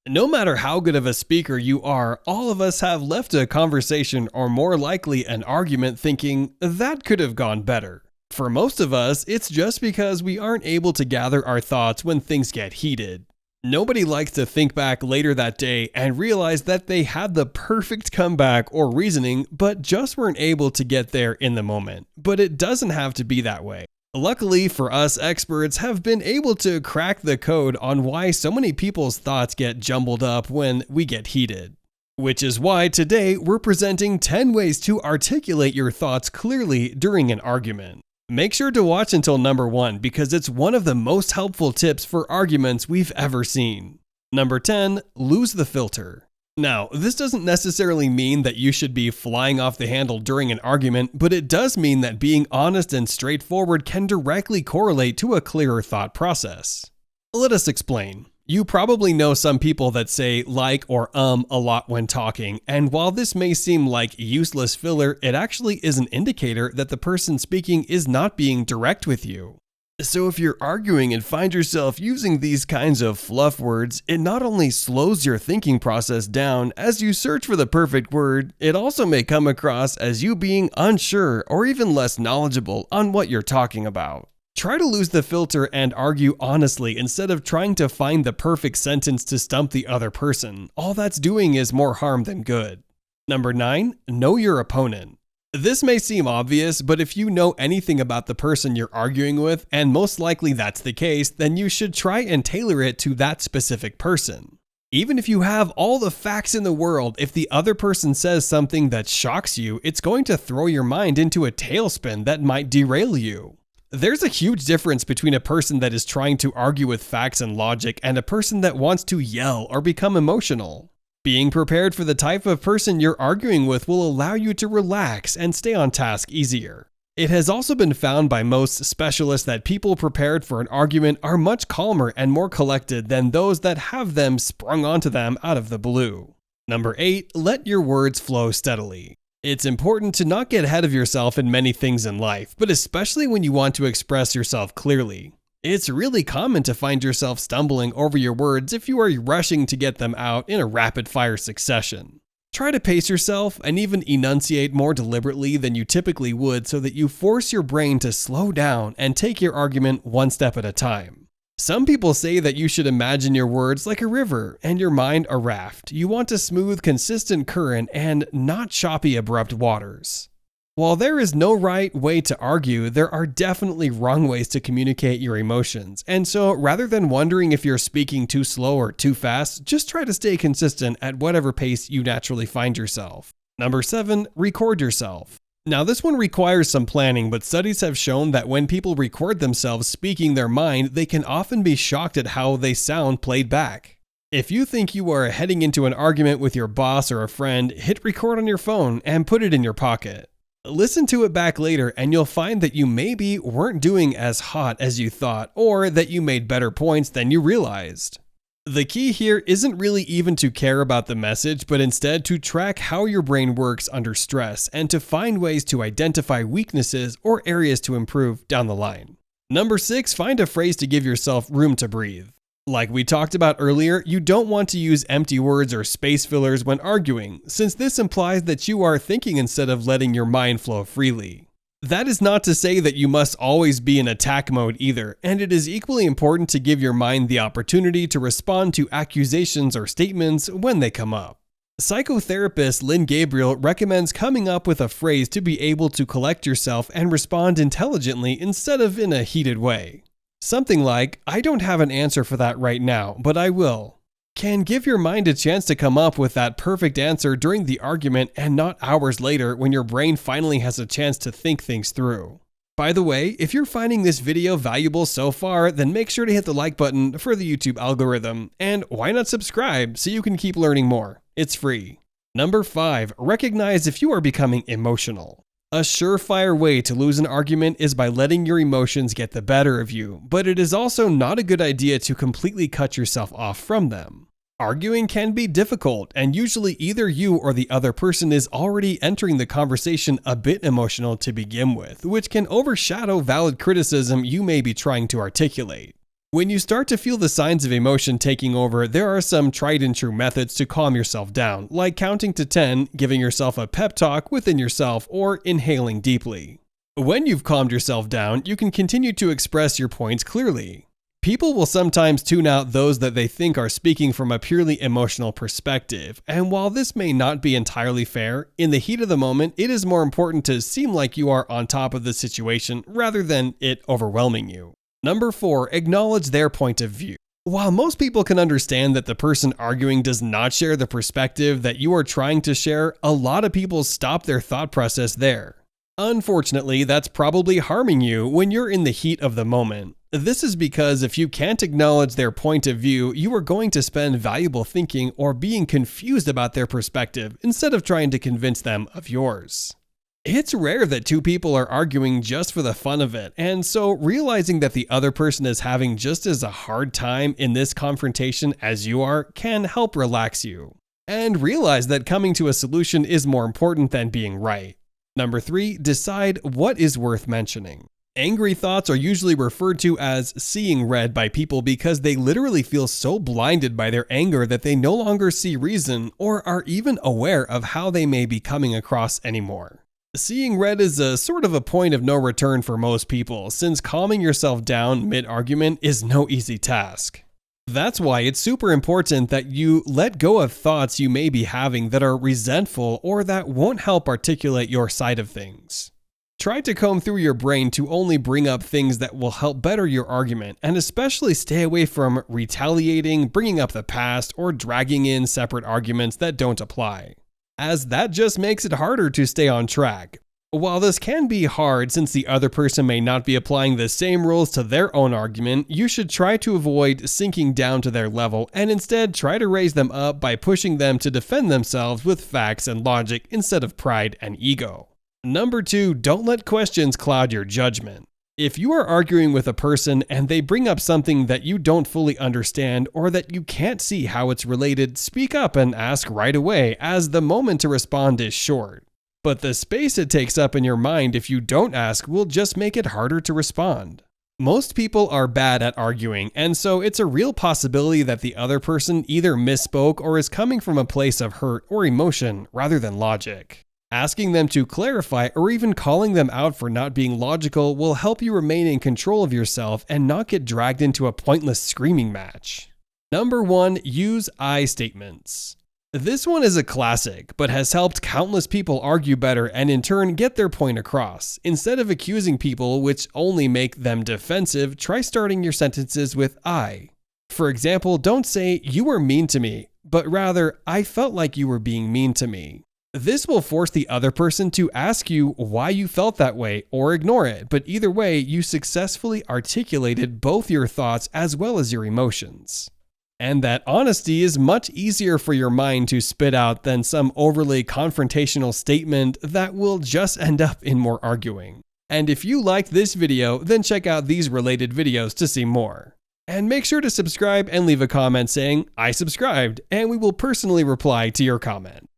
No matter how good of a speaker you are, all of us have left a conversation or more likely an argument thinking, that could have gone better. For most of us, it's just because we aren't able to gather our thoughts when things get heated. Nobody likes to think back later that day and realize that they had the perfect comeback or reasoning, but just weren't able to get there in the moment. But it doesn't have to be that way. Luckily for us, experts have been able to crack the code on why so many people's thoughts get jumbled up when we get heated. Which is why today we're presenting 10 ways to articulate your thoughts clearly during an argument. Make sure to watch until number 1 because it's one of the most helpful tips for arguments we've ever seen. Number 10, lose the filter. Now, this doesn't necessarily mean that you should be flying off the handle during an argument, but it does mean that being honest and straightforward can directly correlate to a clearer thought process. Let us explain. You probably know some people that say like or a lot when talking, and while this may seem like useless filler, it actually is an indicator that the person speaking is not being direct with you. So if you're arguing and find yourself using these kinds of fluff words, it not only slows your thinking process down as you search for the perfect word, it also may come across as you being unsure or even less knowledgeable on what you're talking about. Try to lose the filter and argue honestly instead of trying to find the perfect sentence to stump the other person. All that's doing is more harm than good. Number 9, know your opponent. This may seem obvious, but if you know anything about the person you're arguing with, and most likely that's the case, then you should try and tailor it to that specific person. Even if you have all the facts in the world, if the other person says something that shocks you, it's going to throw your mind into a tailspin that might derail you. There's a huge difference between a person that is trying to argue with facts and logic and a person that wants to yell or become emotional. Being prepared for the type of person you're arguing with will allow you to relax and stay on task easier. It has also been found by most specialists that people prepared for an argument are much calmer and more collected than those that have them sprung onto them out of the blue. Number 8, let your words flow steadily. It's important to not get ahead of yourself in many things in life, but especially when you want to express yourself clearly. It's really common to find yourself stumbling over your words if you are rushing to get them out in a rapid-fire succession. Try to pace yourself and even enunciate more deliberately than you typically would so that you force your brain to slow down and take your argument one step at a time. Some people say that you should imagine your words like a river and your mind a raft. You want a smooth, consistent current and not choppy, abrupt waters. While there is no right way to argue, there are definitely wrong ways to communicate your emotions. And so rather than wondering if you're speaking too slow or too fast, just try to stay consistent at whatever pace you naturally find yourself. Number 7, record yourself. Now this one requires some planning, but studies have shown that when people record themselves speaking their mind, they can often be shocked at how they sound played back. If you think you are heading into an argument with your boss or a friend, hit record on your phone and put it in your pocket. Listen to it back later and you'll find that you maybe weren't doing as hot as you thought, or that you made better points than you realized. The key here isn't really even to care about the message, but instead to track how your brain works under stress and to find ways to identify weaknesses or areas to improve down the line. Number 6, find a phrase to give yourself room to breathe. Like we talked about earlier, you don't want to use empty words or space fillers when arguing, since this implies that you are thinking instead of letting your mind flow freely. That is not to say that you must always be in attack mode either, and it is equally important to give your mind the opportunity to respond to accusations or statements when they come up. Psychotherapist Lynn Gabriel recommends coming up with a phrase to be able to collect yourself and respond intelligently instead of in a heated way. Something like, "I don't have an answer for that right now, but I will," can give your mind a chance to come up with that perfect answer during the argument and not hours later when your brain finally has a chance to think things through. By the way, if you're finding this video valuable so far, then make sure to hit the like button for the YouTube algorithm, and why not subscribe so you can keep learning more? It's free. Number 5, recognize if you are becoming emotional. A surefire way to lose an argument is by letting your emotions get the better of you, but it is also not a good idea to completely cut yourself off from them. Arguing can be difficult, and usually either you or the other person is already entering the conversation a bit emotional to begin with, which can overshadow valid criticism you may be trying to articulate. When you start to feel the signs of emotion taking over, there are some tried and true methods to calm yourself down, like counting to 10, giving yourself a pep talk within yourself, or inhaling deeply. When you've calmed yourself down, you can continue to express your points clearly. People will sometimes tune out those that they think are speaking from a purely emotional perspective, and while this may not be entirely fair, in the heat of the moment, it is more important to seem like you are on top of the situation rather than it overwhelming you. Number 4, acknowledge their point of view. While most people can understand that the person arguing does not share the perspective that you are trying to share, a lot of people stop their thought process there. Unfortunately, that's probably harming you when you're in the heat of the moment. This is because if you can't acknowledge their point of view, you are going to spend valuable thinking or being confused about their perspective instead of trying to convince them of yours. It's rare that two people are arguing just for the fun of it, and so realizing that the other person is having just as a hard time in this confrontation as you are can help relax you. And realize that coming to a solution is more important than being right. Number 3, decide what is worth mentioning. Angry thoughts are usually referred to as seeing red by people because they literally feel so blinded by their anger that they no longer see reason or are even aware of how they may be coming across anymore. Seeing red is a sort of a point of no return for most people, since calming yourself down mid-argument is no easy task. That's why it's super important that you let go of thoughts you may be having that are resentful or that won't help articulate your side of things. Try to comb through your brain to only bring up things that will help better your argument, and especially stay away from retaliating, bringing up the past, or dragging in separate arguments that don't apply, as that just makes it harder to stay on track. While this can be hard since the other person may not be applying the same rules to their own argument, you should try to avoid sinking down to their level and instead try to raise them up by pushing them to defend themselves with facts and logic instead of pride and ego. Number 2, don't let questions cloud your judgment. If you are arguing with a person and they bring up something that you don't fully understand or that you can't see how it's related, speak up and ask right away, as the moment to respond is short. But the space it takes up in your mind if you don't ask will just make it harder to respond. Most people are bad at arguing, and so it's a real possibility that the other person either misspoke or is coming from a place of hurt or emotion rather than logic. Asking them to clarify or even calling them out for not being logical will help you remain in control of yourself and not get dragged into a pointless screaming match. Number 1, use I statements. This one is a classic, but has helped countless people argue better and in turn get their point across. Instead of accusing people, which only make them defensive, try starting your sentences with I. For example, don't say, "You were mean to me," but rather, "I felt like you were being mean to me." This will force the other person to ask you why you felt that way or ignore it, but either way, you successfully articulated both your thoughts as well as your emotions. And that honesty is much easier for your mind to spit out than some overly confrontational statement that will just end up in more arguing. And if you liked this video, then check out these related videos to see more. And make sure to subscribe and leave a comment saying, "I subscribed," and we will personally reply to your comment.